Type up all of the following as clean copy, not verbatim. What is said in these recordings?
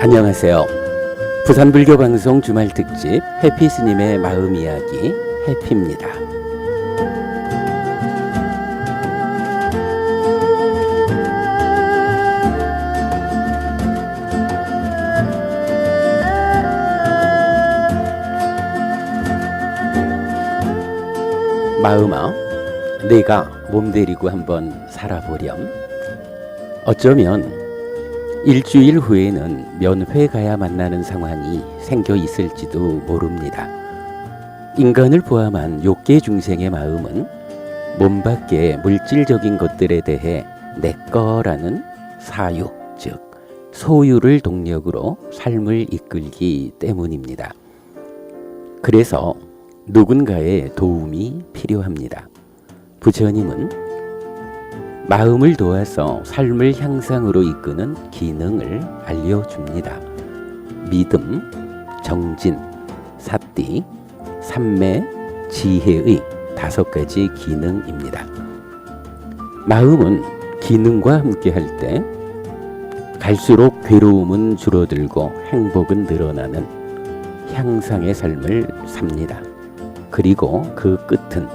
안녕하세요. 부산불교방송 주말특집 해피스님의 마음이야기 해피입니다. 마음아, 내가 몸 데리고 한번 살아보렴. 어쩌면 일주일 후에는 면회 가야 만나는 상황이 생겨 있을지도 모릅니다. 인간을 포함한 욕계 중생의 마음은 몸 밖의 물질적인 것들에 대해 내 거라는 사유, 즉 소유를 동력으로 삶을 이끌기 때문입니다. 그래서 누군가의 도움이 필요합니다. 부처님은 마음을 도와서 삶을 향상으로 이끄는 기능을 알려줍니다. 믿음, 정진, 사띠, 삼매, 지혜의 5가지 기능입니다. 마음은 기능과 함께 할 때 갈수록 괴로움은 줄어들고 행복은 늘어나는 향상의 삶을 삽니다. 그리고 그 끝은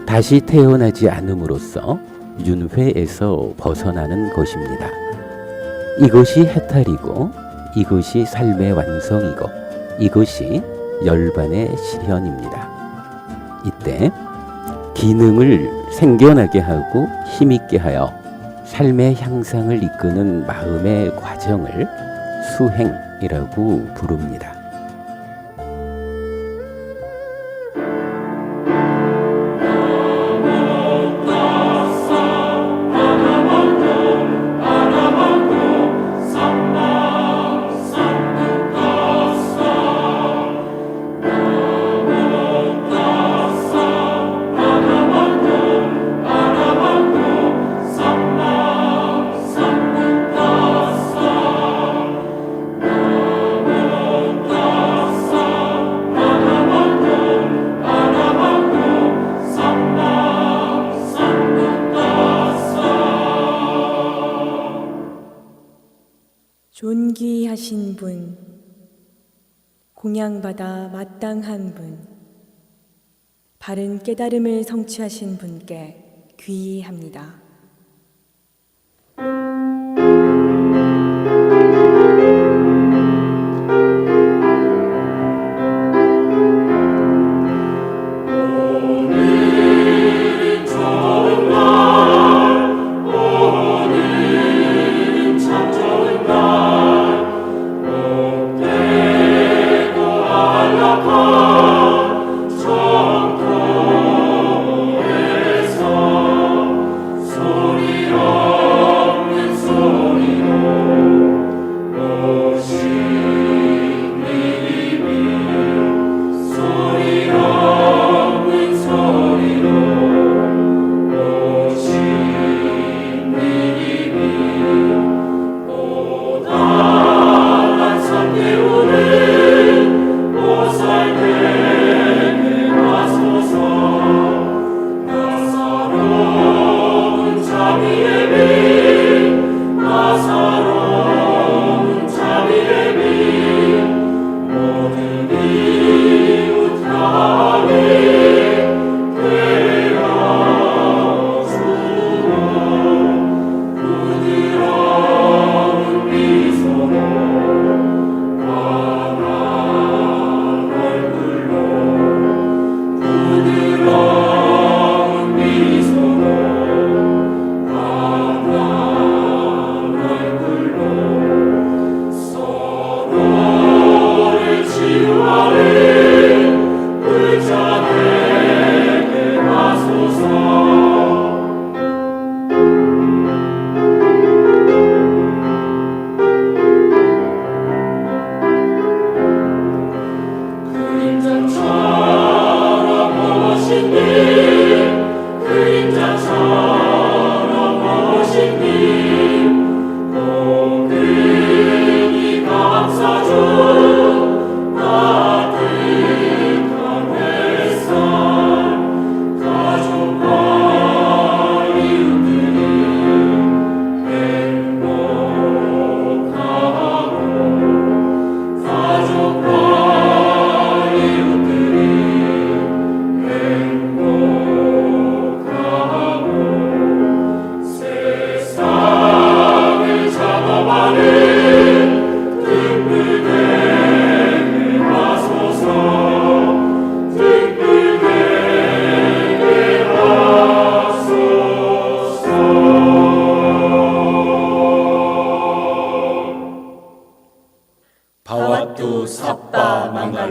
다시 태어나지 않음으로써 윤회에서 벗어나는 것입니다. 이것이 해탈이고 이것이 삶의 완성이고 이것이 열반의 실현입니다. 이때 기능을 생겨나게 하고 힘있게 하여 삶의 향상을 이끄는 마음의 과정을 수행이라고 부릅니다. 존귀하신 분, 공양받아 마땅한 분, 바른 깨달음을 성취하신 분께 귀의합니다.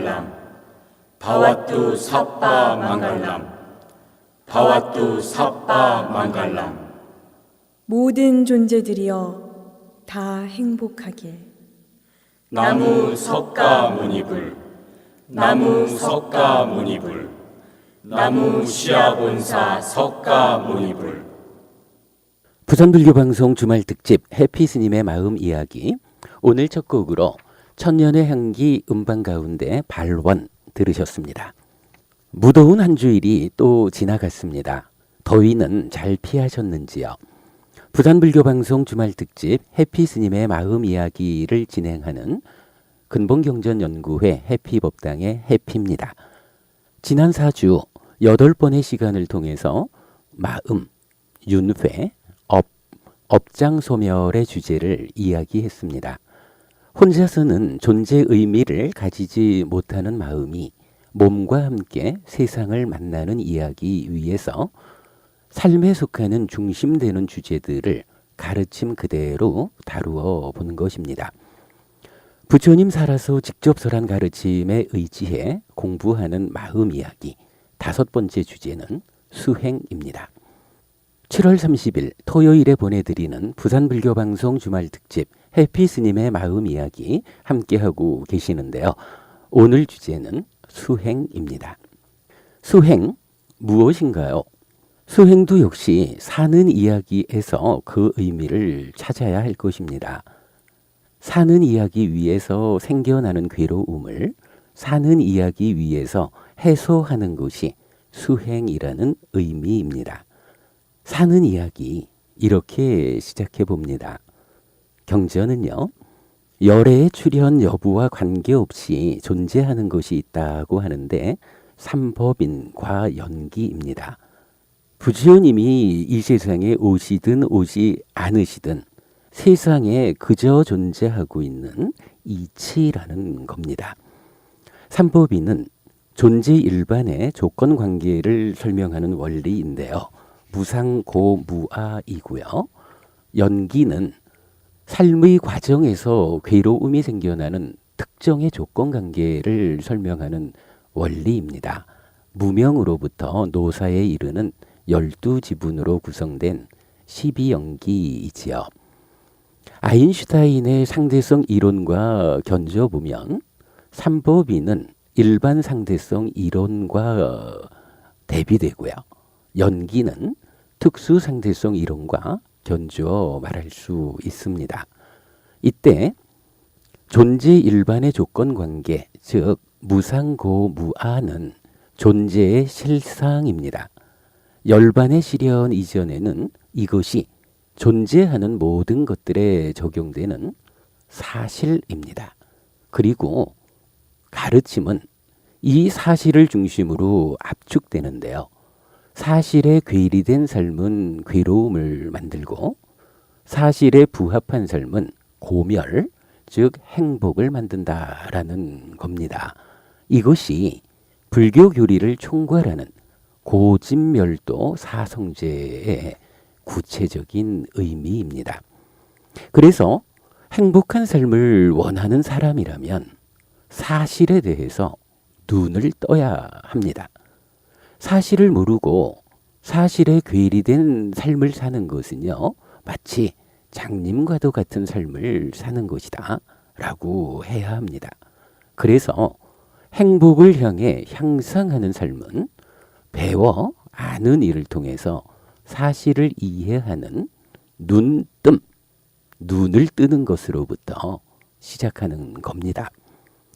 망갈람 바와뚜 삽바 망갈람 바와뚜 삽바 망갈람. 모든 존재들이여 다 행복하길. 나무 석가 무니불 나무 석가 무니불 나무 시아본사 석가 무니불. 부산불교방송 주말 특집 해피 스님의 마음 이야기, 오늘 첫 곡으로 천년의 향기 음반 가운데 발원 들으셨습니다. 무더운 한 주일이 또 지나갔습니다. 더위는 잘 피하셨는지요? 부산불교방송 주말 특집 해피 스님의 마음 이야기를 진행하는 근본경전연구회 해피법당의 해피입니다. 지난 4주 8번의 시간을 통해서 마음, 윤회, 업장소멸의 주제를 이야기했습니다. 혼자서는 존재 의미를 가지지 못하는 마음이 몸과 함께 세상을 만나는 이야기 위에서 삶에 속하는 중심되는 주제들을 가르침 그대로 다루어 본 것입니다. 부처님 살아서 직접 설한 가르침에 의지해 공부하는 마음 이야기 5번째 주제는 수행입니다. 7월 30일 토요일에 보내드리는 부산불교방송 주말특집 해피 스님의 마음 이야기 함께하고 계시는데요. 오늘 주제는 수행입니다. 수행 무엇인가요? 수행도 역시 사는 이야기에서 그 의미를 찾아야 할 것입니다. 사는 이야기 위에서 생겨나는 괴로움을 사는 이야기 위에서 해소하는 것이 수행이라는 의미입니다. 사는 이야기 이렇게 시작해 봅니다. 경전은요, 열애의 출현 여부와 관계없이 존재하는 것이 있다고 하는데 삼법인과 연기입니다. 부처님이 이 세상에 오시든 오지 않으시든 세상에 그저 존재하고 있는 이치라는 겁니다. 삼법인은 존재 일반의 조건 관계를 설명하는 원리인데요. 무상고무아이고요. 연기는 삶의 과정에서 괴로움이 생겨나는 특정의 조건 관계를 설명하는 원리입니다. 무명으로부터 노사에 이르는 12지분으로 구성된 12연기이지요. 아인슈타인의 상대성 이론과 견줘보면 삼법인은 일반 상대성 이론과 대비되고요. 연기는 특수 상대성 이론과 견주어 말할 수 있습니다. 이때 존재 일반의 조건 관계, 즉 무상고무아는 존재의 실상입니다. 열반의 시련 이전에는 이것이 존재하는 모든 것들에 적용되는 사실입니다. 그리고 가르침은 이 사실을 중심으로 압축되는데요. 사실에 괴리된 삶은 괴로움을 만들고 사실에 부합한 삶은 고멸, 즉 행복을 만든다라는 겁니다. 이것이 불교 교리를 총괄하는 고진멸도 사성제의 구체적인 의미입니다. 그래서 행복한 삶을 원하는 사람이라면 사실에 대해서 눈을 떠야 합니다. 사실을 모르고 사실에 괴리된 삶을 사는 것은요, 마치 장님과도 같은 삶을 사는 것이다 라고 해야 합니다. 그래서 행복을 향해 향상하는 삶은 배워 아는 일을 통해서 사실을 이해하는 눈을 뜨는 것으로부터 시작하는 겁니다.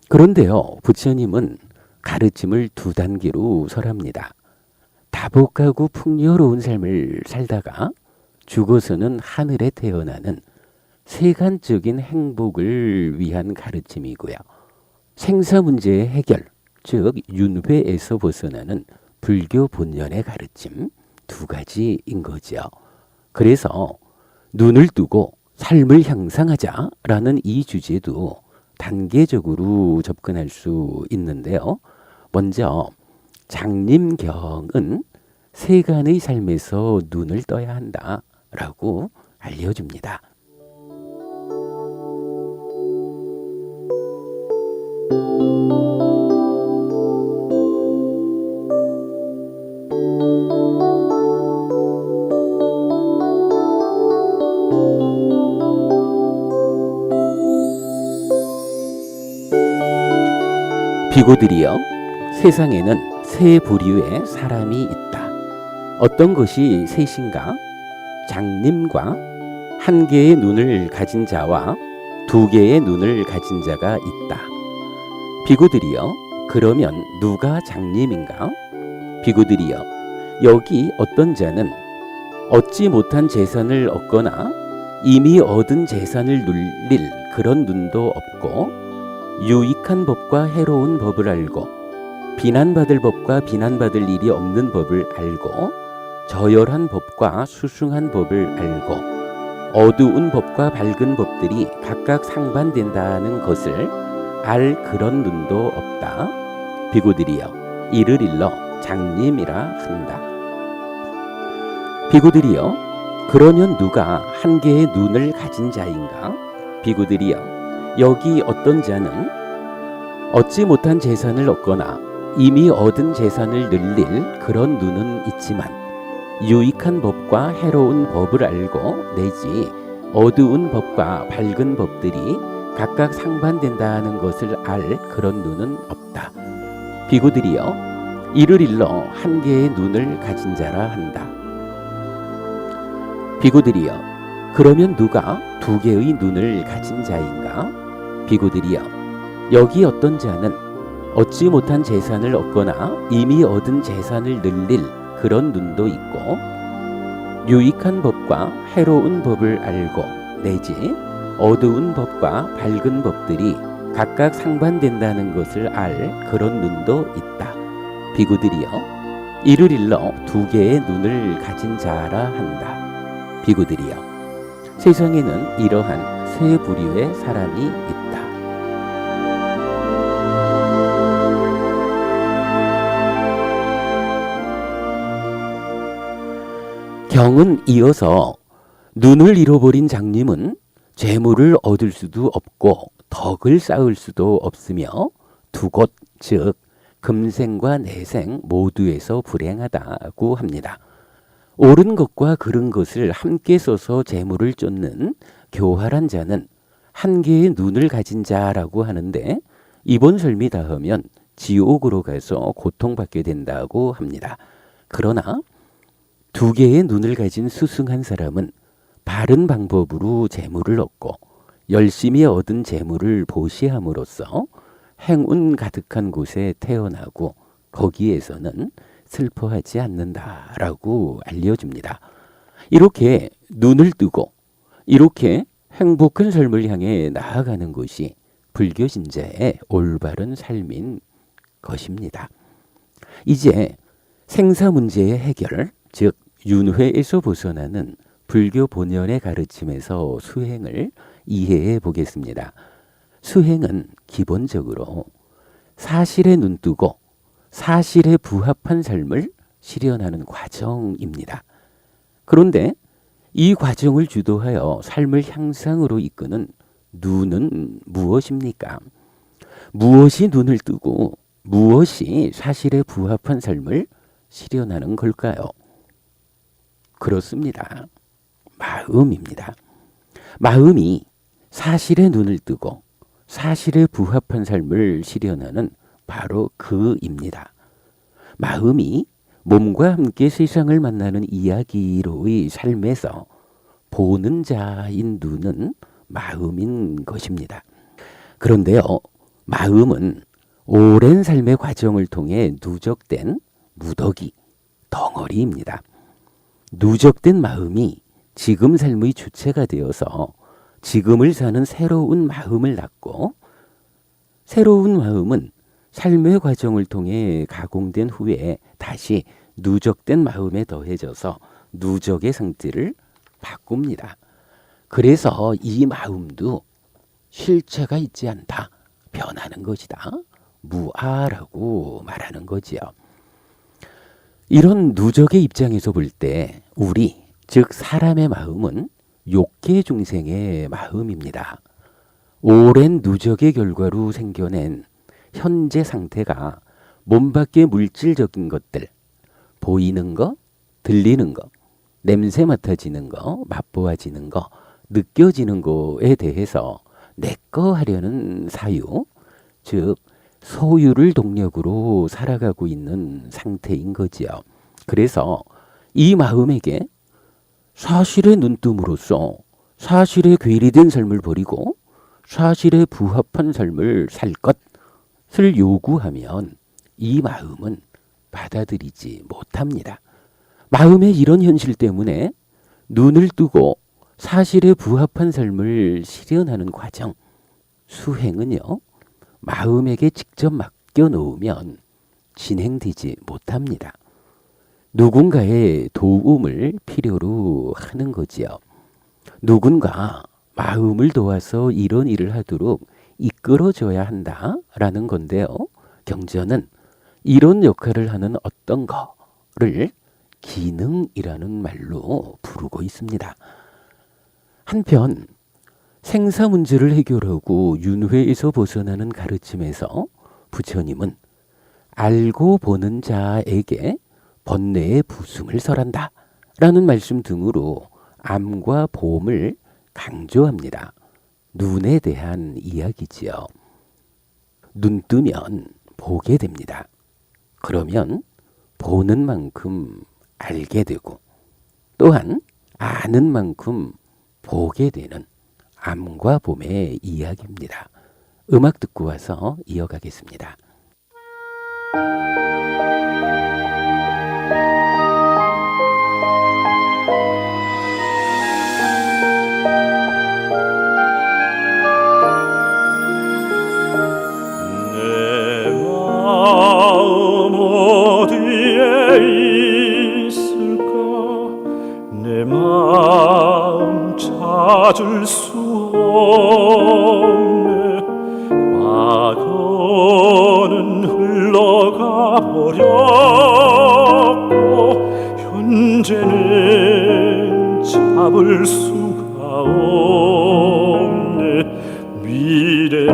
그런데요, 부처님은 가르침을 2단계로 설합니다. 다복하고 풍요로운 삶을 살다가 죽어서는 하늘에 태어나는 세간적인 행복을 위한 가르침이고요. 생사 문제의 해결, 즉 윤회에서 벗어나는 불교 본연의 가르침 2가지인 거죠. 그래서 눈을 뜨고 삶을 향상하자라는 이 주제도 단계적으로 접근할 수 있는데요. 먼저 장림경은 세간의 삶에서 눈을 떠야 한다라고 알려줍니다. 비구들이여, 세상에는 세 부류의 사람이 있다. 어떤 것이 셋인가? 장님과 한 개의 눈을 가진 자와 두 개의 눈을 가진 자가 있다. 비구들이여, 그러면 누가 장님인가? 비구들이여, 여기 어떤 자는 얻지 못한 재산을 얻거나 이미 얻은 재산을 눌릴 그런 눈도 없고, 유익한 법과 해로운 법을 알고 비난받을 법과 비난받을 일이 없는 법을 알고 저열한 법과 수승한 법을 알고 어두운 법과 밝은 법들이 각각 상반된다는 것을 알 그런 눈도 없다. 비구들이여, 이를 일러 장님이라 한다. 비구들이여, 그러면 누가 한 개의 눈을 가진 자인가? 비구들이여, 여기 어떤 자는 얻지 못한 재산을 얻거나 이미 얻은 재산을 늘릴 그런 눈은 있지만 유익한 법과 해로운 법을 알고 내지 어두운 법과 밝은 법들이 각각 상반된다는 것을 알 그런 눈은 없다. 비구들이여, 이를 일러 한 개의 눈을 가진 자라 한다. 비구들이여, 그러면 누가 두 개의 눈을 가진 자인가? 비구들이여, 여기 어떤 자는 얻지 못한 재산을 얻거나 이미 얻은 재산을 늘릴 그런 눈도 있고, 유익한 법과 해로운 법을 알고 내지 어두운 법과 밝은 법들이 각각 상반된다는 것을 알 그런 눈도 있다. 비구들이여, 이를 일러 두 개의 눈을 가진 자라 한다. 비구들이여, 세상에는 이러한 세 부류의 사람이 있다. 경은 이어서 눈을 잃어버린 장님은 재물을 얻을 수도 없고 덕을 쌓을 수도 없으며 두 곳, 즉 금생과 내생 모두에서 불행하다고 합니다. 옳은 것과 그른 것을 함께 써서 재물을 쫓는 교활한 자는 한 개의 눈을 가진 자라고 하는데, 이번 설미 닿으면 지옥으로 가서 고통받게 된다고 합니다. 그러나 두 개의 눈을 가진 수승한 사람은 바른 방법으로 재물을 얻고 열심히 얻은 재물을 보시함으로써 행운 가득한 곳에 태어나고 거기에서는 슬퍼하지 않는다라고 알려줍니다. 이렇게 눈을 뜨고 이렇게 행복한 삶을 향해 나아가는 것이 불교 신자의 올바른 삶인 것입니다. 이제 생사 문제의 해결, 즉 윤회에서 벗어나는 불교 본연의 가르침에서 수행을 이해해 보겠습니다. 수행은 기본적으로 사실에 눈뜨고 사실에 부합한 삶을 실현하는 과정입니다. 그런데 이 과정을 주도하여 삶을 향상으로 이끄는 눈은 무엇입니까? 무엇이 눈을 뜨고 무엇이 사실에 부합한 삶을 실현하는 걸까요? 그렇습니다. 마음입니다. 마음이 사실에 눈을 뜨고 사실에 부합한 삶을 실현하는 바로 그입니다. 마음이 몸과 함께 세상을 만나는 이야기로의 삶에서 보는 자인 눈은 마음인 것입니다. 그런데요, 마음은 오랜 삶의 과정을 통해 누적된 무더기, 덩어리입니다. 누적된 마음이 지금 삶의 주체가 되어서 지금을 사는 새로운 마음을 낳고, 새로운 마음은 삶의 과정을 통해 가공된 후에 다시 누적된 마음에 더해져서 누적의 상태를 바꿉니다. 그래서 이 마음도 실체가 있지 않다, 변하는 것이다, 무아라고 말하는 거지요. 이런 누적의 입장에서 볼 때 우리, 즉 사람의 마음은 욕계 중생의 마음입니다. 오랜 누적의 결과로 생겨낸 현재 상태가 몸 밖의 물질적인 것들, 보이는 거, 들리는 거, 냄새 맡아지는 거, 맛보아지는 거, 느껴지는 거에 대해서 내 거 하려는 사유, 즉 소유를 동력으로 살아가고 있는 상태인 거지요. 그래서 이 마음에게 사실의 눈뜸으로써 사실에 괴리된 삶을 버리고 사실에 부합한 삶을 살 것을 요구하면 이 마음은 받아들이지 못합니다. 마음의 이런 현실 때문에 눈을 뜨고 사실에 부합한 삶을 실현하는 과정, 수행은요, 마음에게 직접 맡겨 놓으면 진행되지 못합니다. 누군가의 도움을 필요로 하는 거지요. 누군가 마음을 도와서 이런 일을 하도록 이끌어줘야 한다라는 건데요. 경전은 이런 역할을 하는 어떤 거를 기능이라는 말로 부르고 있습니다. 한편 생사 문제를 해결하고 윤회에서 벗어나는 가르침에서 부처님은 알고 보는 자에게 번뇌의 부승을 설한다 라는 말씀 등으로 암과 봄을 강조합니다. 눈에 대한 이야기지요. 눈 뜨면 보게 됩니다. 그러면 보는 만큼 알게 되고 또한 아는 만큼 보게 되는 암과 봄의 이야기입니다. 음악 듣고 와서 이어가겠습니다. 내 마음 어디에 있을까? 내 마음 찾을 수 없네. 과거는 흘러가 버렸고 현재는 잡을 수가 없네. 미래는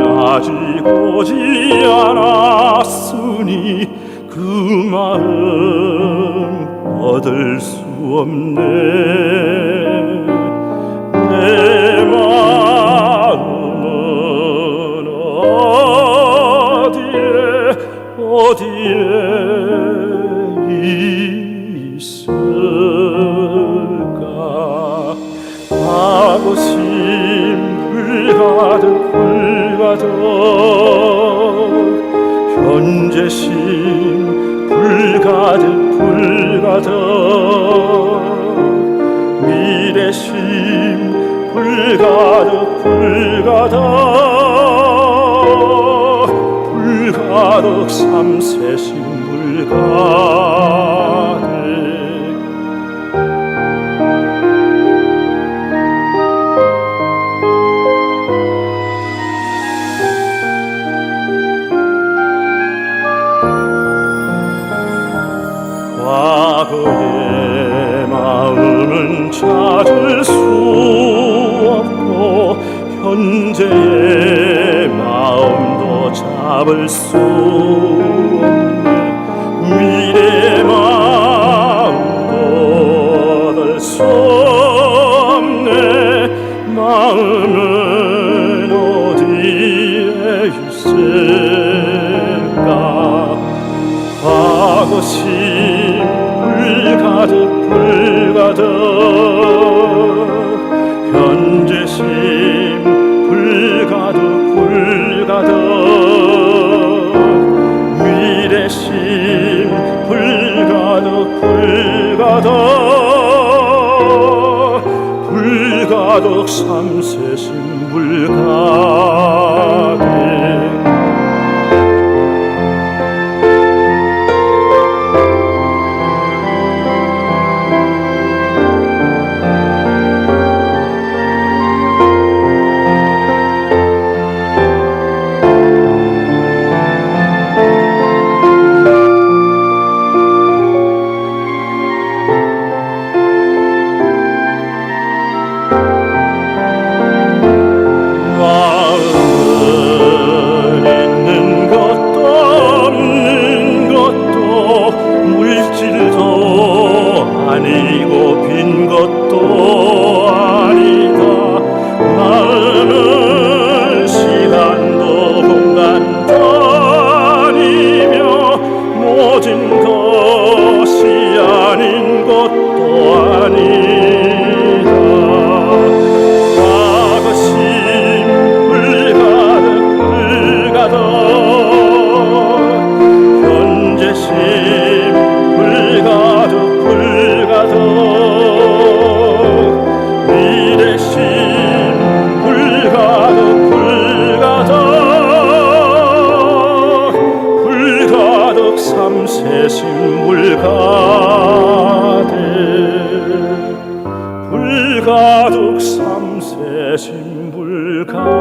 아직 오지 않았으니 그 마음 얻을 수 없네. 내 마음은 어디에 있을까? 하고심 불가득 현재심 불가득 미래심 불가득 삼세심 불가득. 과거의 마음은 찾을 수 없고 현재의 마음도 잡을 수 없네. 미래 마음도 얻을 수 없네. 마음은 어디에 있을까? 과거심 불가득 현재심 불가득 미래심 불가득 삼세심 불가득. 불가득 삼세신 물가대 불가득 삼세신 물가대.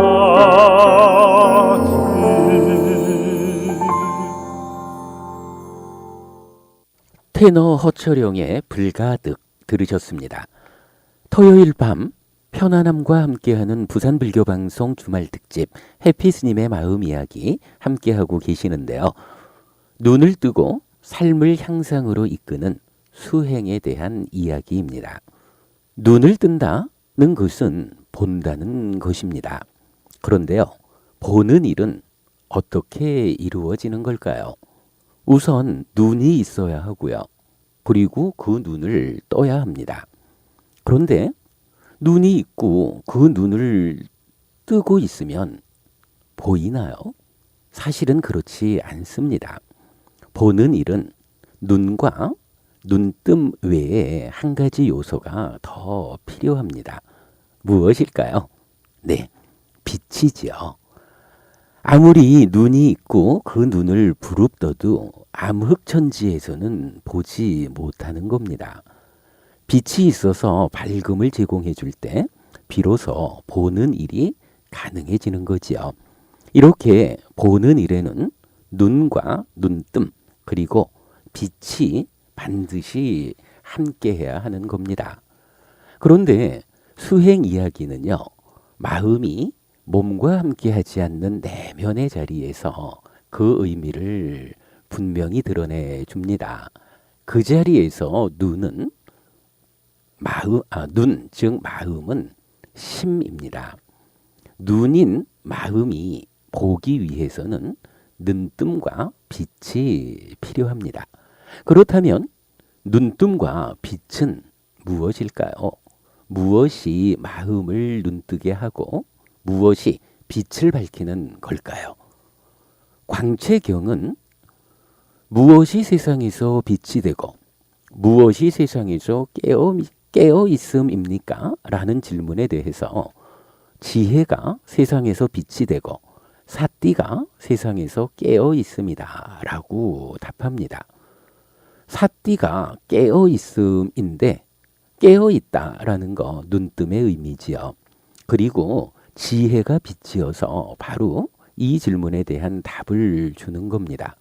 테너 허철영의 불가득 들으셨습니다. 토요일 밤 편안함과 함께하는 부산불교방송 주말특집 해피스님의 마음 이야기 함께하고 계시는데요. 눈을 뜨고 삶을 향상으로 이끄는 수행에 대한 이야기입니다. 눈을 뜬다는 것은 본다는 것입니다. 그런데요, 보는 일은 어떻게 이루어지는 걸까요? 우선 눈이 있어야 하고요. 그리고 그 눈을 떠야 합니다. 그런데 눈이 있고 그 눈을 뜨고 있으면 보이나요? 사실은 그렇지 않습니다. 보는 일은 눈과 눈뜸 외에 한 가지 요소가 더 필요합니다. 무엇일까요? 네, 빛이지요. 아무리 눈이 있고 그 눈을 부릅떠도 암흑천지에서는 보지 못하는 겁니다. 빛이 있어서 밝음을 제공해 줄 때 비로소 보는 일이 가능해지는 거지요. 이렇게 보는 일에는 눈과 눈뜸 그리고 빛이 반드시 함께해야 하는 겁니다. 그런데 수행 이야기는요, 마음이 몸과 함께하지 않는 내면의 자리에서 그 의미를 분명히 드러내 줍니다. 그 자리에서 눈은 눈, 즉 마음은 심입니다. 눈인 마음이 보기 위해서는 눈뜸과 빛이 필요합니다. 그렇다면 눈뜸과 빛은 무엇일까요? 무엇이 마음을 눈뜨게 하고 무엇이 빛을 밝히는 걸까요? 광채경은 무엇이 세상에서 빛이 되고 무엇이 세상에서 깨어 있음입니까? 라는 질문에 대해서 지혜가 세상에서 빛이 되고 사띠가 세상에서 깨어 있습니다. 라고 답합니다. 사띠가 깨어 있음인데 깨어 있다라는 거 눈뜸의 의미지요. 그리고 지혜가 빛이어서 바로 이 질문에 대한 답을 주는 겁니다.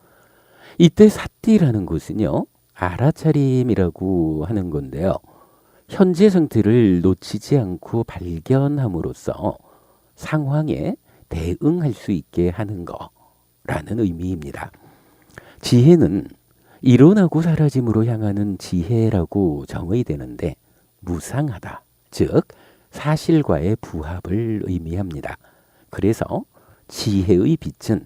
이때 사띠라는 것은요, 알아차림이라고 하는 건데요. 현재 상태를 놓치지 않고 발견함으로써 상황에 대응할 수 있게 하는 거라는 의미입니다. 지혜는 일어나고 사라짐으로 향하는 지혜라고 정의되는데 무상하다, 즉 사실과의 부합을 의미합니다. 그래서 지혜의 빛은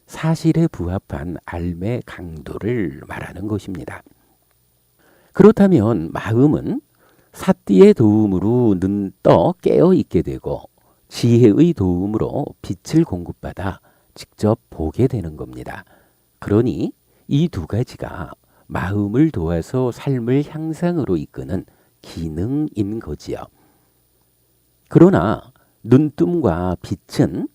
사실에 부합한 알매 강도를 말하는 것입니다. 그렇다면 마음은 사띠의 도움으로 눈떠 깨어 있게 되고 지혜의 도움으로 빛을 공급받아 직접 보게 되는 겁니다. 그러니 이 두 가지가 마음을 도와서 삶을 향상으로 이끄는 기능인 거지요. 그러나 눈뜸과 빛은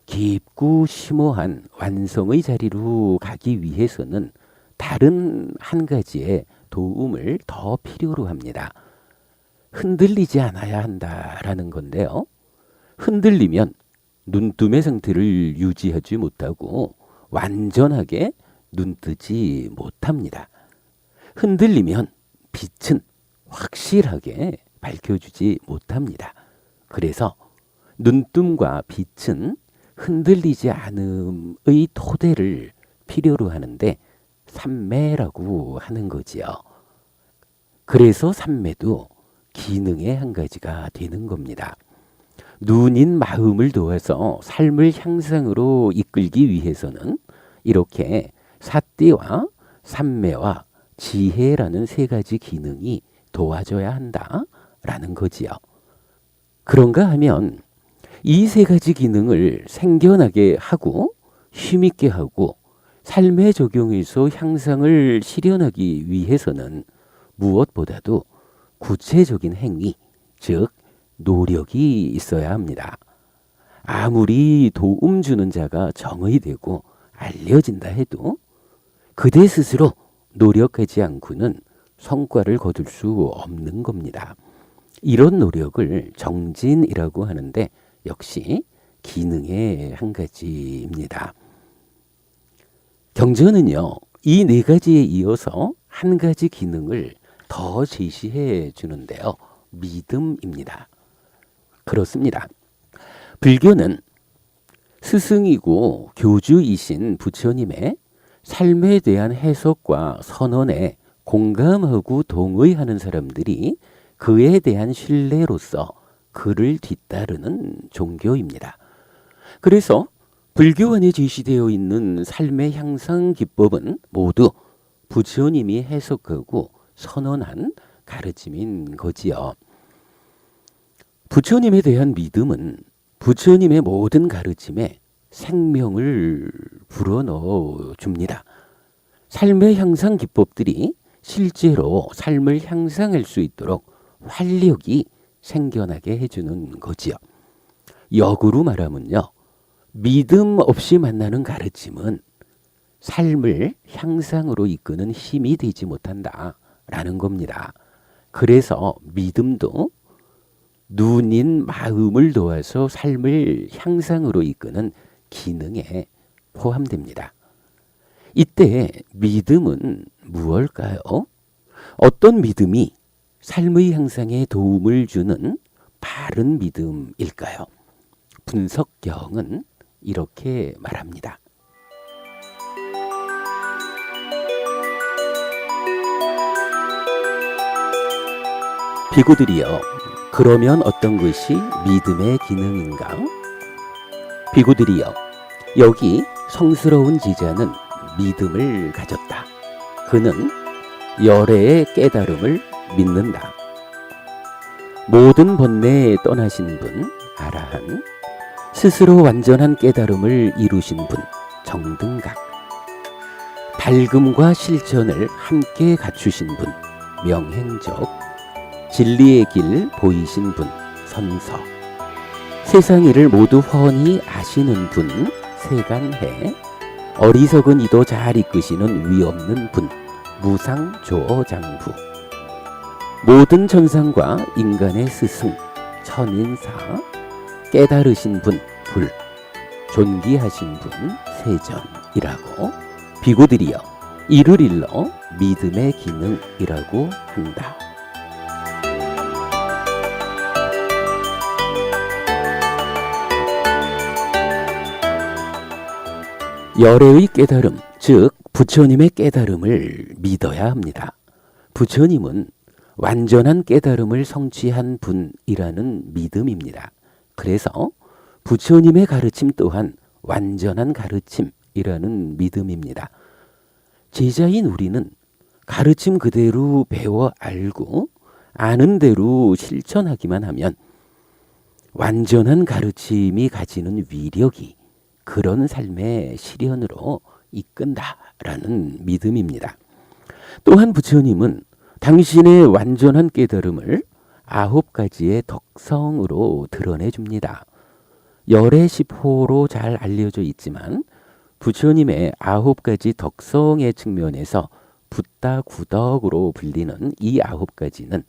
깊고 심오한 완성의 자리로 가기 위해서는 다른 한 가지의 도움을 더 필요로 합니다. 흔들리지 않아야 한다라는 건데요. 흔들리면 눈뜸의 상태를 유지하지 못하고 완전하게 눈뜨지 못합니다. 흔들리면 빛은 확실하게 밝혀주지 못합니다. 그래서 눈뜸과 빛은 흔들리지 않음의 토대를 필요로 하는데 삼매라고 하는 거지요. 그래서 삼매도 기능의 한 가지가 되는 겁니다. 눈인 마음을 도와서 삶을 향상으로 이끌기 위해서는 이렇게 사띠와 삼매와 지혜라는 세 가지 기능이 도와줘야 한다라는 거지요. 그런가 하면 이 세 가지 기능을 생겨나게 하고 힘있게 하고 삶에 적용해서 향상을 실현하기 위해서는 무엇보다도 구체적인 행위, 즉 노력이 있어야 합니다. 아무리 도움 주는 자가 정의되고 알려진다 해도 그대 스스로 노력하지 않고는 성과를 거둘 수 없는 겁니다. 이런 노력을 정진이라고 하는데 역시 기능의 한 가지입니다. 경전은요, 이 네 가지에 이어서 한 가지 기능을 더 제시해 주는데요. 믿음입니다. 그렇습니다. 불교는 스승이고 교주이신 부처님의 삶에 대한 해석과 선언에 공감하고 동의하는 사람들이 그에 대한 신뢰로서 그를 뒤따르는 종교입니다. 그래서 불교 안에 제시되어 있는 삶의 향상 기법은 모두 부처님이 해석하고 선언한 가르침인 거지요. 부처님에 대한 믿음은 부처님의 모든 가르침에 생명을 불어넣어 줍니다. 삶의 향상 기법들이 실제로 삶을 향상할 수 있도록 활력이 생겨나게 해주는 거지요. 역으로 말하면요, 믿음 없이 만나는 가르침은 삶을 향상으로 이끄는 힘이 되지 못한다라는 겁니다. 그래서 믿음도 눈인 마음을 도와서 삶을 향상으로 이끄는 기능에 포함됩니다. 이때 믿음은 무엇일까요? 어떤 믿음이 삶의 향상에 도움을 주는 바른 믿음일까요? 분석경은 이렇게 말합니다. 비구들이여, 그러면 어떤 것이 믿음의 기능인가? 비구들이여, 여기 성스러운 제자는 믿음을 가졌다. 그는 열애의 깨달음을 믿는다. 모든 번뇌에 떠나신 분, 아라한, 스스로 완전한 깨달음을 이루신 분, 정등각, 밝음과 실천을 함께 갖추신 분, 명행적, 진리의 길 보이신 분, 선서, 세상 일을 모두 훤히 아시는 분, 세간해, 어리석은 이도 잘 이끄시는 위없는 분, 무상조어장부, 모든 천상과 인간의 스승, 천인사, 깨달으신 분, 불, 존귀하신 분, 세전이라고 비구들이여 이를 일러 믿음의 기능이라고 한다. 열애의 깨달음, 즉 부처님의 깨달음을 믿어야 합니다. 부처님은 완전한 깨달음을 성취한 분이라는 믿음입니다. 그래서 부처님의 가르침 또한 완전한 가르침이라는 믿음입니다. 제자인 우리는 가르침 그대로 배워 알고 아는 대로 실천하기만 하면 완전한 가르침이 가지는 위력이 그런 삶의 실현으로 이끈다라는 믿음입니다. 또한 부처님은 당신의 완전한 깨달음을 9가지의 덕성으로 드러내 줍니다. 열의 10호로 잘 알려져 있지만 부처님의 9가지 덕성의 측면에서 붓다구덕으로 불리는 이 9가지는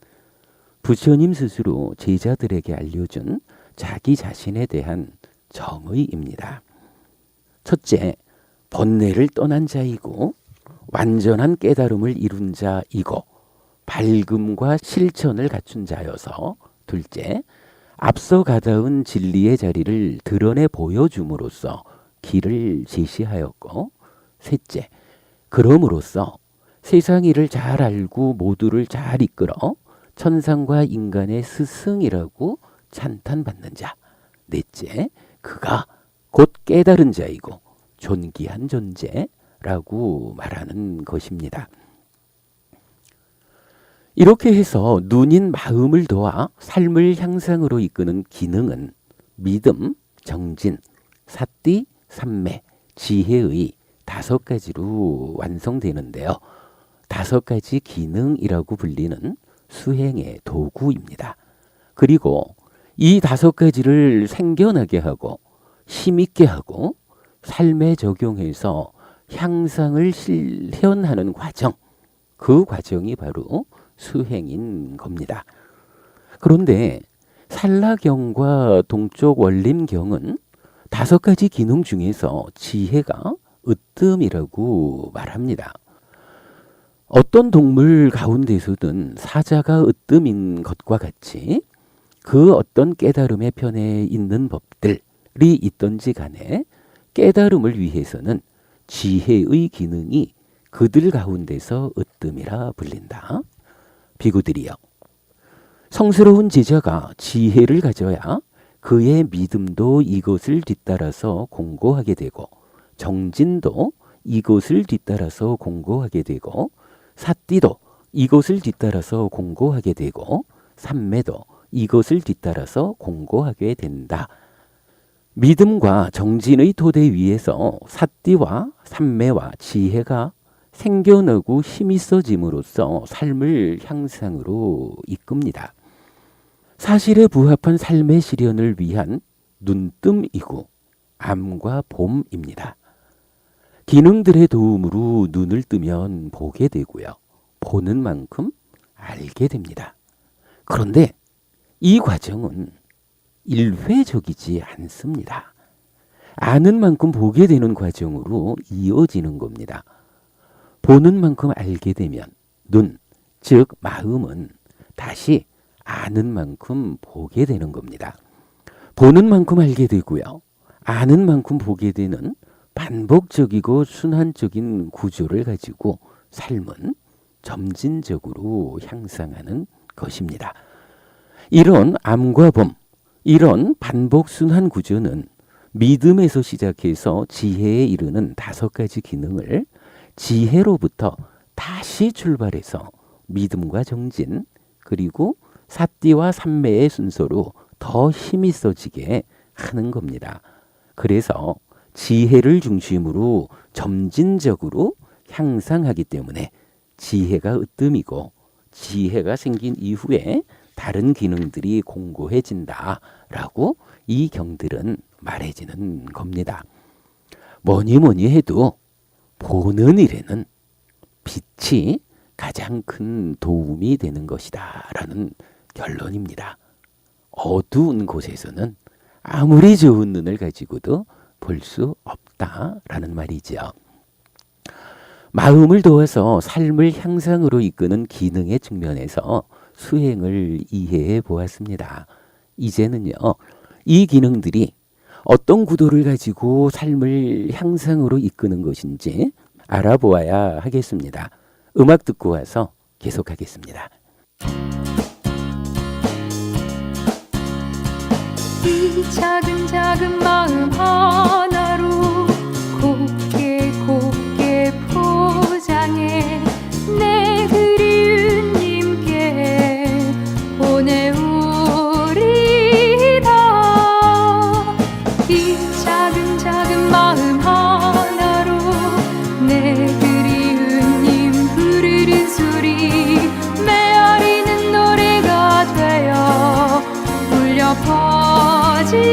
부처님 스스로 제자들에게 알려준 자기 자신에 대한 정의입니다. 첫째, 번뇌를 떠난 자이고 완전한 깨달음을 이룬 자이고 밝음과 실천을 갖춘 자여서, 둘째, 앞서 가다운 진리의 자리를 드러내 보여줌으로써 길을 제시하였고, 셋째, 그럼으로써 세상 일을 잘 알고 모두를 잘 이끌어 천상과 인간의 스승이라고 찬탄받는 자, 넷째, 그가 곧 깨달은 자이고 존귀한 존재라고 말하는 것입니다. 이렇게 해서 눈인 마음을 도와 삶을 향상으로 이끄는 기능은 믿음, 정진, 사띠, 삼매, 지혜의 5가지로 완성되는데요. 5가지 기능이라고 불리는 수행의 도구입니다. 그리고 이 5가지를 생겨나게 하고 힘있게 하고 삶에 적용해서 향상을 실현하는 과정, 그 과정이 바로 수행인 겁니다. 그런데 산라경과 동쪽 원림경은 5가지 기능 중에서 지혜가 으뜸이라고 말합니다. 어떤 동물 가운데서든 사자가 으뜸인 것과 같이 그 어떤 깨달음의 편에 있는 법들이 있던지 간에 깨달음을 위해서는 지혜의 기능이 그들 가운데서 으뜸이라 불린다. 비구들이여, 성스러운 제자가 지혜를 가져야 그의 믿음도 이것을 뒤따라서 공고하게 되고, 정진도 이것을 뒤따라서 공고하게 되고, 사띠도 이것을 뒤따라서 공고하게 되고, 삼매도 이것을 뒤따라서 공고하게 된다. 믿음과 정진의 토대 위에서 사띠와 삼매와 지혜가 생겨나고 힘있어짐으로써 삶을 향상으로 이끕니다. 사실에 부합한 삶의 실현을 위한 눈뜸이고 암과 봄입니다. 기능들의 도움으로 눈을 뜨면 보게 되고요. 보는 만큼 알게 됩니다. 그런데 이 과정은 일회적이지 않습니다. 아는 만큼 보게 되는 과정으로 이어지는 겁니다. 보는 만큼 알게 되면 눈, 즉 마음은 다시 아는 만큼 보게 되는 겁니다. 보는 만큼 알게 되고요. 아는 만큼 보게 되는 반복적이고 순환적인 구조를 가지고 삶은 점진적으로 향상하는 것입니다. 이런 암과 봄, 이런 반복 순환 구조는 믿음에서 시작해서 지혜에 이르는 5가지 기능을 지혜로부터 다시 출발해서 믿음과 정진, 그리고 사띠와 삼매의 순서로 더 힘이 써지게 하는 겁니다. 그래서 지혜를 중심으로 점진적으로 향상하기 때문에 지혜가 으뜸이고, 지혜가 생긴 이후에 다른 기능들이 공고해진다라고 이 경들은 말해지는 겁니다. 뭐니 해도 보는 일에는 빛이 가장 큰 도움이 되는 것이다 라는 결론입니다. 어두운 곳에서는 아무리 좋은 눈을 가지고도 볼 수 없다라는 말이죠. 마음을 도와서 삶을 향상으로 이끄는 기능의 측면에서 수행을 이해해 보았습니다. 이제는요, 이 기능들이 어떤 구도를 가지고 삶을 향상으로 이끄는 것인지 알아보아야 하겠습니다. 음악 듣고 와서 계속하겠습니다. 이 작은 작은 마음 하나로 곱게 곱게 포장해 내 그리운 님께 보내오리다. 이 작은 작은 마음 하나로 내 그리운 님 부르는 소리 메아리는 노래가 되어 울려 퍼지네.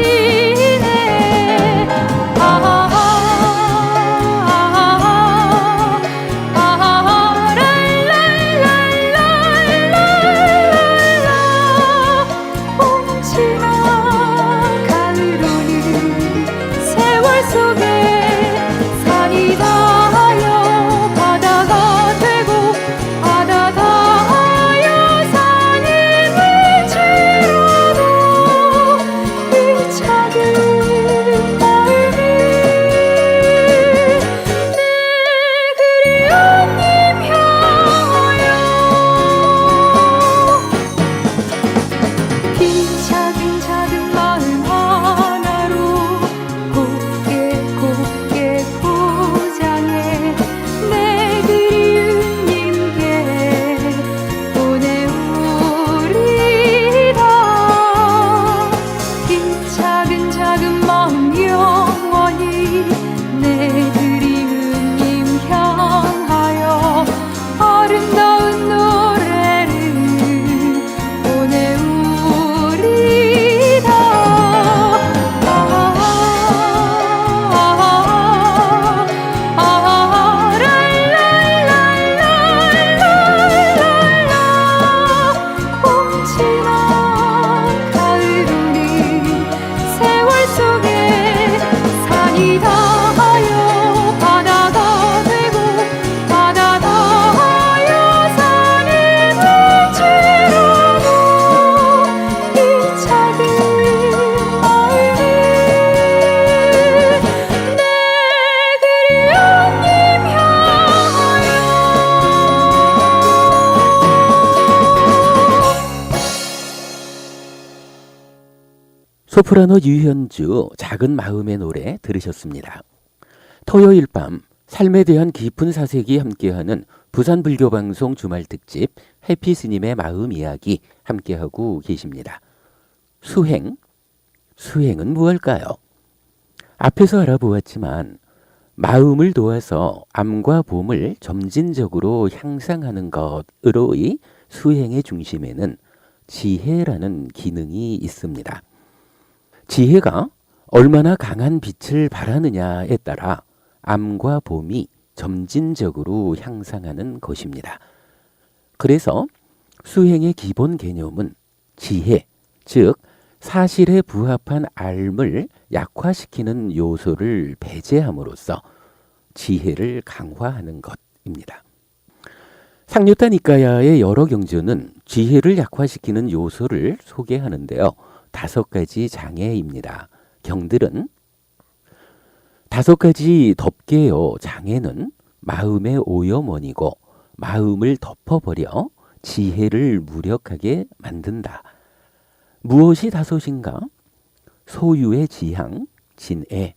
소프라노 유현주 작은 마음의 노래 들으셨습니다. 토요일 밤 삶에 대한 깊은 사색이 함께하는 부산불교방송 주말특집 해피스님의 마음 이야기 함께하고 계십니다. 수행, 수행은 무엇일까요? 앞에서 알아보았지만 마음을 도와서 암과 봄을 점진적으로 향상하는 것으로의 수행의 중심에는 지혜라는 기능이 있습니다. 지혜가 얼마나 강한 빛을 발하느냐에 따라 암과 봄이 점진적으로 향상하는 것입니다. 그래서 수행의 기본 개념은 지혜, 즉 사실에 부합한 알을 약화시키는 요소를 배제함으로써 지혜를 강화하는 것입니다. 상류타 니까야의 여러 경전은 지혜를 약화시키는 요소를 소개하는데요. 5가지 장애입니다. 경들은 5가지 덮개요 장애는 마음의 오염원이고 마음을 덮어버려 지혜를 무력하게 만든다. 무엇이 5인가? 소유의 지향, 진애,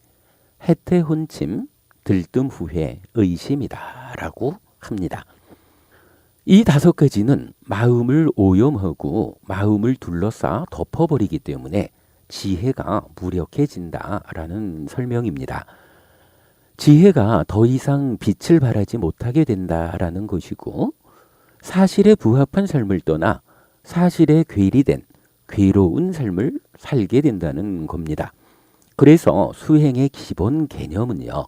해태혼침, 들뜸후회, 의심이다 라고 합니다. 이 5가지는 마음을 오염하고 마음을 둘러싸 덮어버리기 때문에 지혜가 무력해진다라는 설명입니다. 지혜가 더 이상 빛을 발하지 못하게 된다라는 것이고 사실에 부합한 삶을 떠나 사실에 괴리된 괴로운 삶을 살게 된다는 겁니다. 그래서 수행의 기본 개념은요.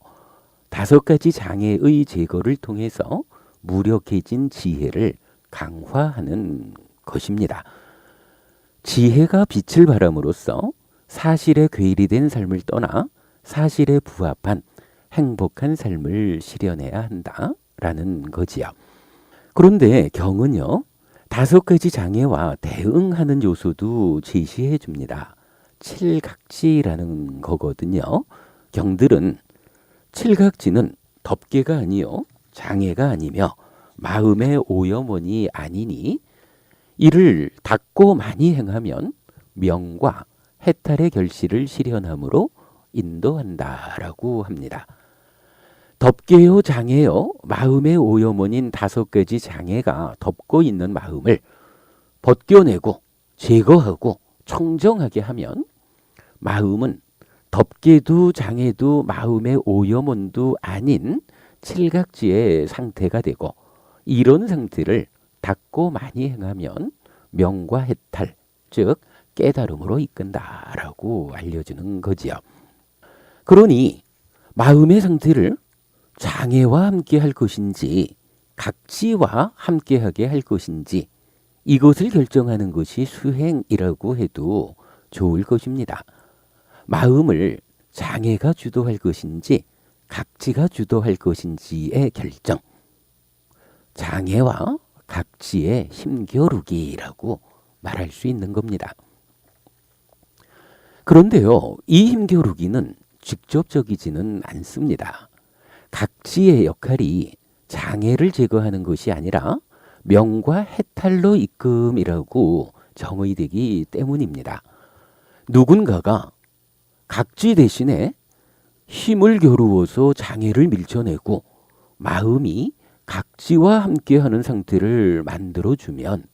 5가지 장애의 제거를 통해서 무력해진 지혜를 강화하는 것입니다. 지혜가 빛을 발함으로써 사실에 괴리된 삶을 떠나 사실에 부합한 행복한 삶을 실현해야 한다라는 거지요. 그런데 경은요. 5가지 장애와 대응하는 요소도 제시해 줍니다. 칠각지라는 거거든요. 경들은 칠각지는 덮개가 아니요 장애가 아니며 마음의 오염원이 아니니 이를 닦고 많이 행하면 명과 해탈의 결실을 실현함으로 인도한다라고 합니다. 덮개요 장애요 마음의 오염원인 5가지 장애가 덮고 있는 마음을 벗겨내고 제거하고 청정하게 하면 마음은 덮개도 장애도 마음의 오염원도 아닌 칠각지의 상태가 되고 이런 상태를 닦고 많이 행하면 명과 해탈, 즉 깨달음으로 이끈다라고 알려주는 거지요. 그러니 마음의 상태를 장애와 함께 할 것인지 각지와 함께하게 할 것인지 이것을 결정하는 것이 수행이라고 해도 좋을 것입니다. 마음을 장애가 주도할 것인지 각지가 주도할 것인지의 결정. 장애와 각지의 힘겨루기라고 말할 수 있는 겁니다. 그런데요, 이 힘겨루기는 직접적이지는 않습니다. 각지의 역할이 장애를 제거하는 것이 아니라 명과 해탈로 이끔이라고 정의되기 때문입니다. 누군가가 각지 대신에 힘을 겨루어서 장애를 밀쳐내고 마음이 각지와 함께하는 상태를 만들어주면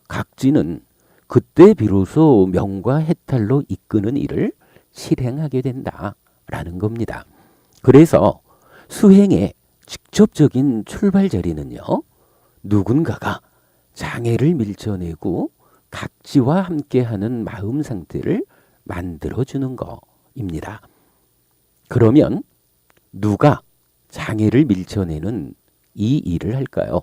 각지는 그때 비로소 명과 해탈로 이끄는 일을 실행하게 된다라는 겁니다. 그래서 수행의 직접적인 출발 자리는요. 누군가가 장애를 밀쳐내고 각지와 함께하는 마음 상태를 만들어주는 거입니다. 그러면 누가 장애를 밀쳐내는 이 일을 할까요?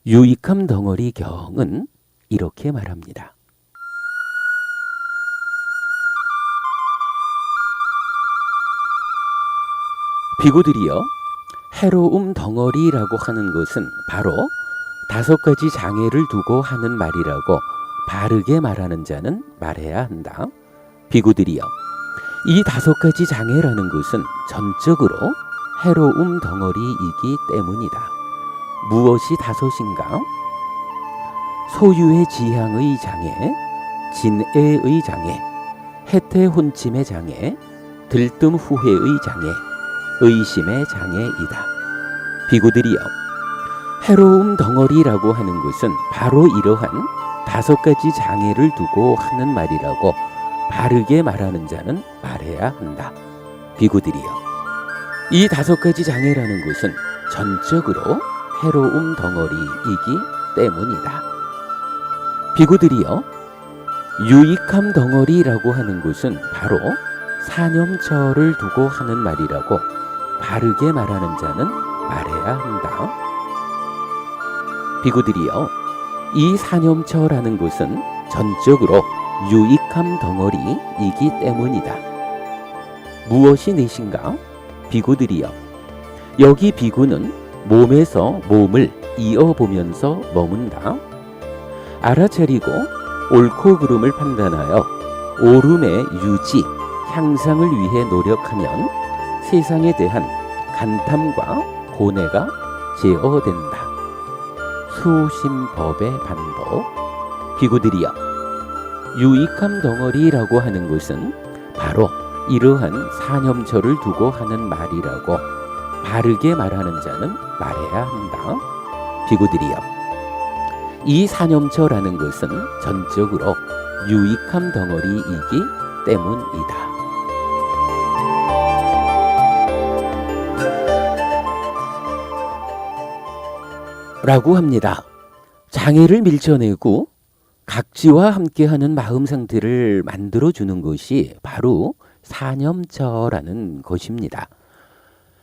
유익함 덩어리 경은 이렇게 말합니다. 비구들이여, 해로움 덩어리라고 하는 것은 바로 5가지 장애를 두고 하는 말이라고 바르게 말하는 자는 말해야 한다. 비구들이여, 이 5가지 장애라는 것은 전적으로 해로움 덩어리이기 때문이다. 무엇이 5인가? 소유의 지향의 장애, 진애의 장애, 해태혼침의 장애, 들뜸 후회의 장애, 의심의 장애이다. 비구들이여, 해로움 덩어리라고 하는 것은 바로 이러한 5가지 장애를 두고 하는 말이라고 바르게 말하는 자는 말해야 한다. 비구들이여, 이 5가지 장애라는 것은 전적으로 해로움 덩어리이기 때문이다. 비구들이여, 유익함 덩어리라고 하는 것은 바로 사념처를 두고 하는 말이라고 바르게 말하는 자는 말해야 한다. 비구들이여, 이 사념처라는 것은 전적으로 유익함 덩어리이기 때문이다. 무엇이 넷인가? 비구들이여, 여기 비구는 몸에서 몸을 이어보면서 머문다. 알아차리고 옳고 그름을 판단하여 옳음의 유지, 향상을 위해 노력하면 세상에 대한 간탐과 고뇌가 제어된다. 수심법의 반복. 비구들이여, 유익함 덩어리라고 하는 것은 바로 이러한 사념처를 두고 하는 말이라고 바르게 말하는 자는 말해야 한다. 비구들이여, 이 사념처라는 것은 전적으로 유익함 덩어리이기 때문이다. 라고 합니다. 장애를 밀쳐내고 각지와 함께하는 마음 상태를 만들어주는 것이 바로 사념처라는 것입니다.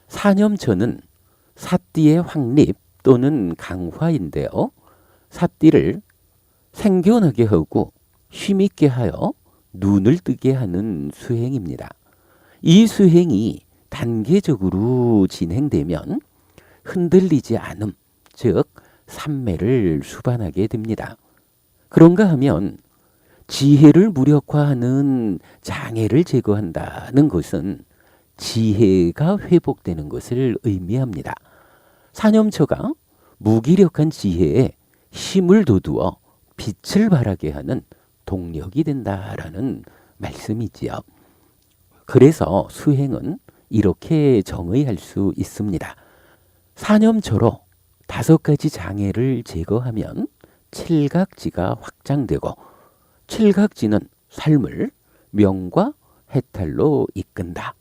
사념처는 사띠의 확립 또는 강화인데요. 사띠를 생겨나게 하고 힘있게 하여 눈을 뜨게 하는 수행입니다. 이 수행이 단계적으로 진행되면 흔들리지 않음, 즉 삼매를 수반하게 됩니다. 그런가 하면 지혜를 무력화하는 장애를 제거한다는 것은 지혜가 회복되는 것을 의미합니다. 사념처가 무기력한 지혜에 힘을 돋우어 빛을 발하게 하는 동력이 된다라는 말씀이지요. 그래서 수행은 이렇게 정의할 수 있습니다. 사념처로 5가지 장애를 제거하면 칠각지가 확장되고, 칠각지는 삶을 명과 해탈로 이끈다.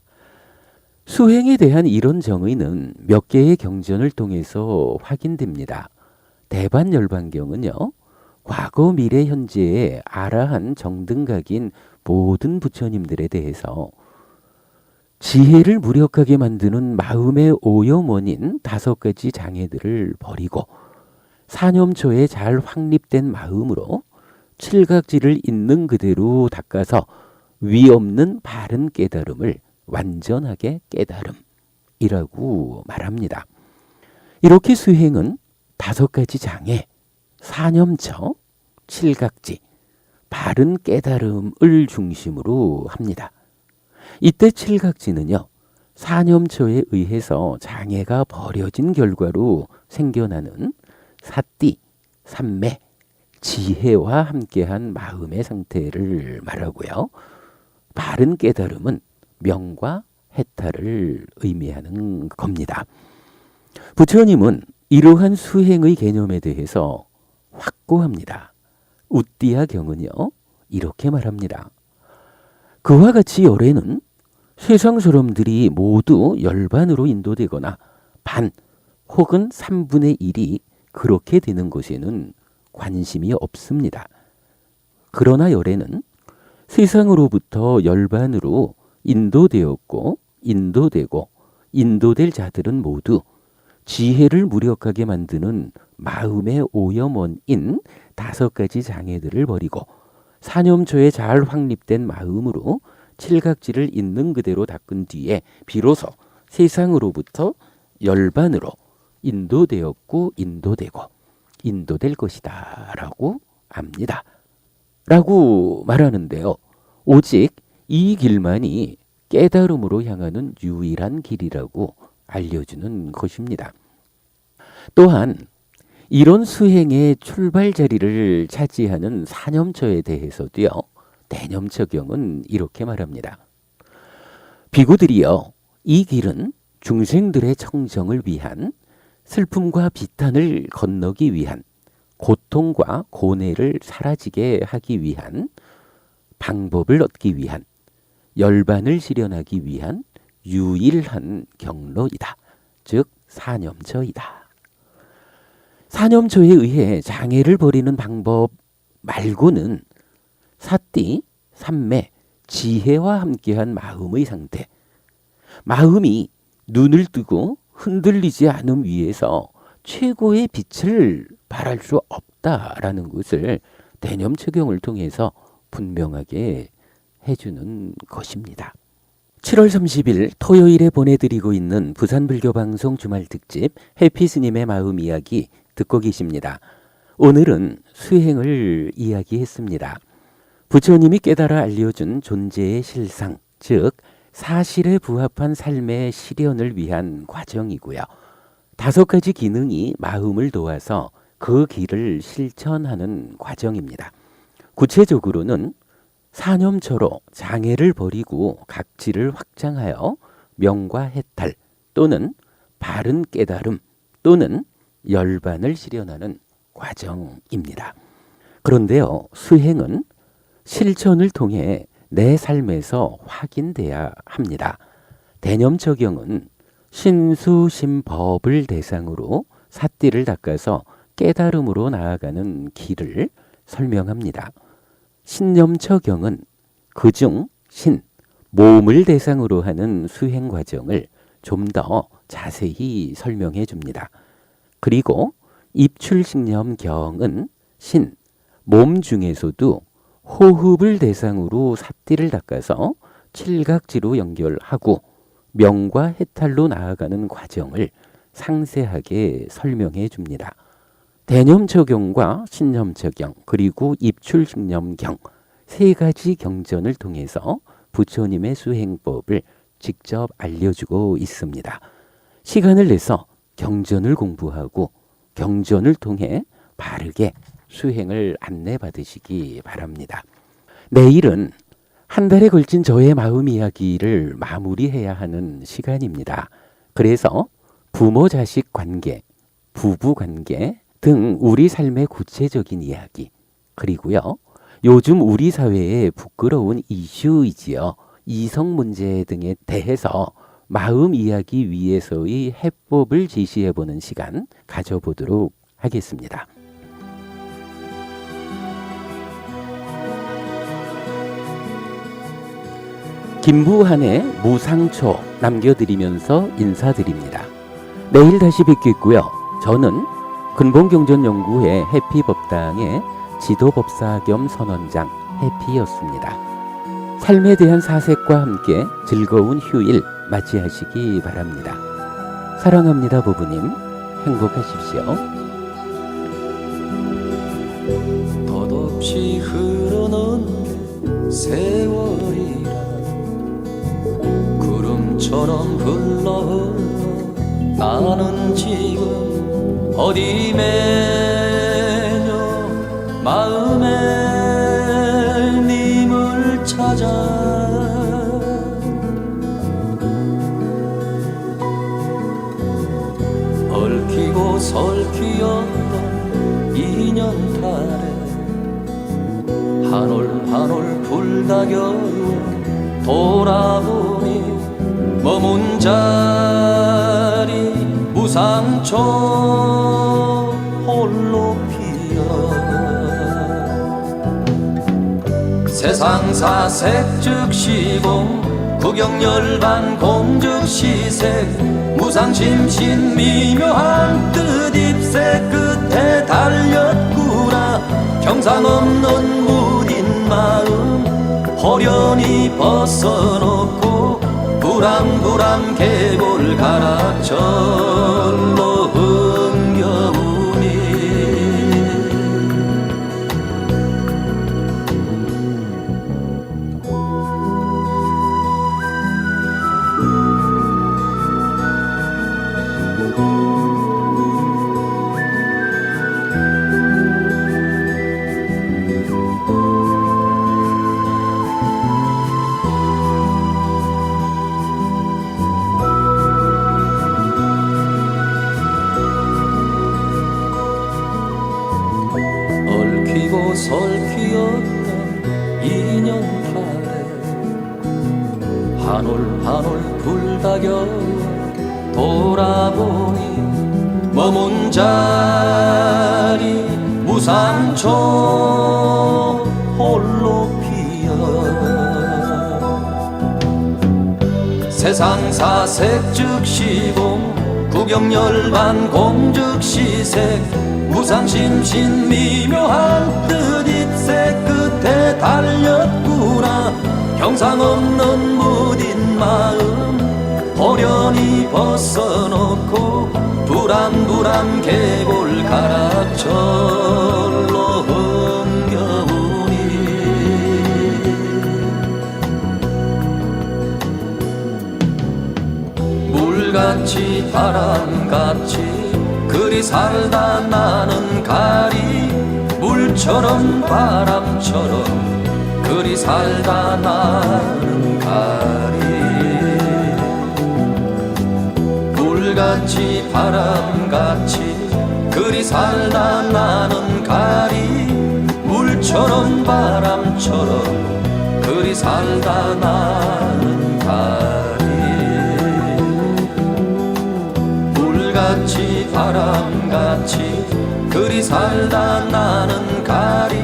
수행에 대한 이런 정의는 몇 개의 경전을 통해서 확인됩니다. 대반열반경은요, 과거 미래 현재의 아라한 정등각인 모든 부처님들에 대해서 지혜를 무력하게 만드는 마음의 오염원인 5가지 장애들을 버리고 사념초에 잘 확립된 마음으로 칠각지를 있는 그대로 닦아서 위 없는 바른 깨달음을 완전하게 깨달음이라고 말합니다. 이렇게 수행은 5가지 장애, 사념처, 칠각지, 바른 깨달음을 중심으로 합니다. 이때 칠각지는요, 사념처에 의해서 장애가 버려진 결과로 생겨나는 사띠, 삼매, 지혜와 함께한 마음의 상태를 말하고요. 바른 깨달음은 명과 해탈을 의미하는 겁니다. 부처님은 이러한 수행의 개념에 대해서 확고합니다. 우띠아 경은요, 이렇게 말합니다. 그와 같이 열애는 세상 사람들이 모두 열반으로 인도되거나 반 혹은 3분의 1이 그렇게 되는 것에는 관심이 없습니다. 그러나 열애는 세상으로부터 열반으로 인도되었고 인도되고 인도될 자들은 모두 지혜를 무력하게 만드는 마음의 오염원인 5가지 장애들을 버리고 사념초에 잘 확립된 마음으로 칠각지를 있는 그대로 닦은 뒤에 비로소 세상으로부터 열반으로 인도되었고 인도되고 인도될 것이다 라고 압니다. 라고 말하는데요. 오직 이 길만이 깨달음으로 향하는 유일한 길이라고 알려주는 것입니다. 또한 이런 수행의 출발 자리를 차지하는 사념처에 대해서도요, 대념처경은 이렇게 말합니다. 비구들이여, 이 길은 중생들의 청정을 위한, 슬픔과 비탄을 건너기 위한, 고통과 고뇌를 사라지게 하기 위한, 방법을 얻기 위한, 열반을 실현하기 위한 유일한 경로이다. 즉 사념처이다. 사념처에 의해 장애를 버리는 방법 말고는 사띠, 삼매, 지혜와 함께한 마음의 상태, 마음이 눈을 뜨고 흔들리지 않음 위에서 최고의 빛을 발할 수 없다라는 것을 대념처경을 통해서 분명하게 해주는 것입니다. 7월 30일 토요일에 보내드리고 있는 부산불교방송 주말특집 해피스님의 마음 이야기 듣고 계십니다. 오늘은 수행을 이야기했습니다. 부처님이 깨달아 알려준 존재의 실상, 즉 사실에 부합한 삶의 실현을 위한 과정이고요. 5가지 기능이 마음을 도와서 그 길을 실천하는 과정입니다. 구체적으로는 사념처로 장애를 버리고 각지를 확장하여 명과 해탈 또는 바른 깨달음 또는 열반을 실현하는 과정입니다. 그런데요, 수행은 실천을 통해 내 삶에서 확인돼야 합니다. 대념처경은 신수심법을 대상으로 사띠를 닦아서 깨달음으로 나아가는 길을 설명합니다. 신념처경은 그중 신, 몸을 대상으로 하는 수행 과정을 좀 더 자세히 설명해 줍니다. 그리고 입출식념경은 신, 몸 중에서도 호흡을 대상으로 사띠를 닦아서 칠각지로 연결하고 명과 해탈로 나아가는 과정을 상세하게 설명해 줍니다. 대념처경과 신념처경 그리고 입출식념경 3가지 경전을 통해서 부처님의 수행법을 직접 알려주고 있습니다. 시간을 내서 경전을 공부하고 경전을 통해 바르게 수행을 안내받으시기 바랍니다. 내일은 한 달에 걸친 저의 마음 이야기를 마무리해야 하는 시간입니다. 그래서 부모 자식 관계, 부부 관계 등 우리 삶의 구체적인 이야기, 그리고요 요즘 우리 사회의 부끄러운 이슈이지요. 이성 문제 등에 대해서 마음 이야기 위에서의 해법을 제시해보는 시간 가져보도록 하겠습니다. 김부한의 무상초 남겨드리면서 인사드립니다. 내일 다시 뵙겠고요. 저는 근본경전연구회 해피법당의 지도법사 겸 선원장 해피였습니다. 삶에 대한 사색과 함께 즐거운 휴일 맞이하시기 바랍니다. 사랑합니다, 부부님. 행복하십시오. 덧없이 흐르는 세월이라 구름처럼 흘러 나는 지금 어디 매여 마음에 님을 찾아 얽히고 설키었던 인연탈에 한 올 한 올 불다겨 돌아보니 머문 자리 무상초 홀로 피어 세상사색 즉시봉 구경열반 공즉시색 무상심신 미묘한 뜻 입새 끝에 달렸구나. 경상 없는 무딘 마음 호련히 벗어놓고 부람부람 계골 가락절로 흥겨우니 설키었던 인연탈에 한올 한올 불다겨 돌아보니 머문 자리 무상초 홀로 피어 세상사 색즉시봉 구경열반 공즉시색 무상심신 미묘한 뜻 잎새 끝에 달렸구나 형상 없는 무딘 마음 호련히 벗어놓고 불안불안 계골 가락절로 흥겨우니 물같이 바람같이 그리 살다 나는 가리 물처럼 바람처럼 그리 살다 나는 가리 물같이 바람같이 그리 살다 나는 가리 물처럼 바람처럼 그리 살다 나는 가리 물같이 바람같이 그리 살다 나는 가리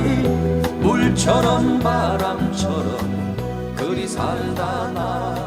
물처럼 바람처럼 그리 살다 나는